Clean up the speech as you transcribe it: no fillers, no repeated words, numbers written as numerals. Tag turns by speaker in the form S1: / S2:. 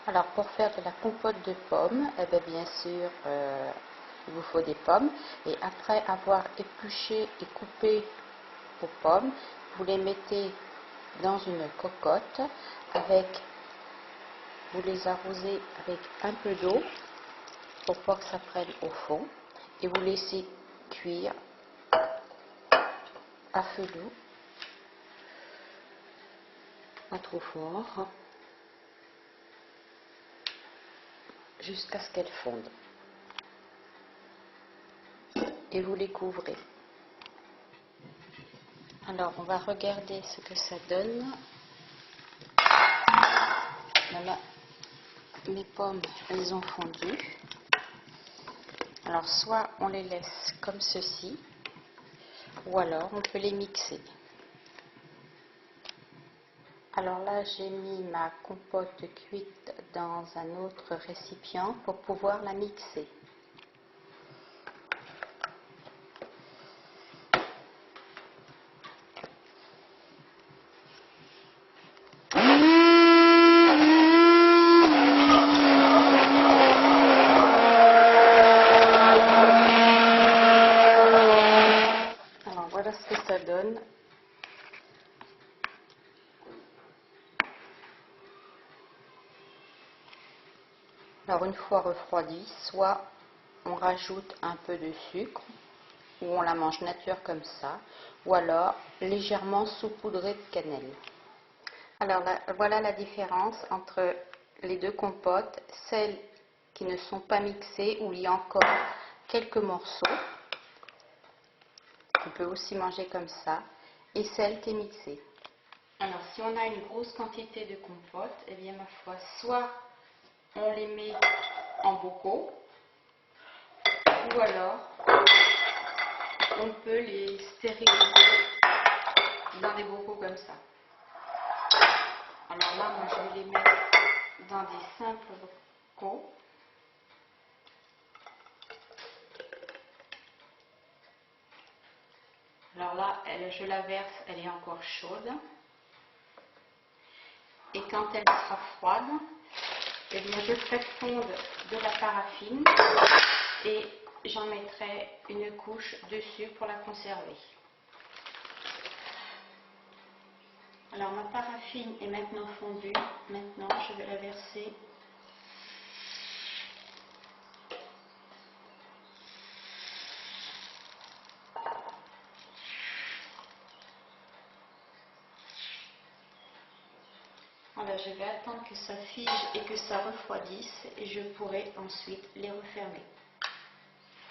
S1: Alors pour faire de la compote de pommes, eh bien sûr, il vous faut des pommes. Et après avoir épluché et coupé vos pommes, vous les mettez dans une cocotte vous les arrosez avec un peu d'eau pour pas que ça prenne au fond. Et vous laissez cuire à feu doux, pas trop fort, jusqu'à ce qu'elles fondent. Et vous les couvrez. Alors on va regarder ce que ça donne. Voilà, mes pommes, elles ont fondu. Alors soit on les laisse comme ceci, ou alors on peut les mixer. Alors là, j'ai mis ma compote cuite dans un autre récipient pour pouvoir la mixer. Alors voilà ce que ça donne. Alors une fois refroidi, soit on rajoute un peu de sucre, ou on la mange nature comme ça, ou alors légèrement saupoudrée de cannelle. Alors là, voilà la différence entre les deux compotes, celles qui ne sont pas mixées, où il y a encore quelques morceaux, on peut aussi manger comme ça, et celle qui est mixée. Alors si on a une grosse quantité de compote, eh bien ma foi, soit on les met en bocaux, ou alors on peut les stériliser dans des bocaux comme ça. Alors là, moi je vais les mettre dans des simples bocaux. Alors là, je la verse, elle est encore chaude. Et quand elle sera froide, eh bien je ferai fondre de la paraffine et j'en mettrai une couche dessus pour la conserver. Alors ma paraffine est maintenant fondue. Maintenant, je vais la verser . Voilà, je vais attendre que ça fige et que ça refroidisse et je pourrai ensuite les refermer.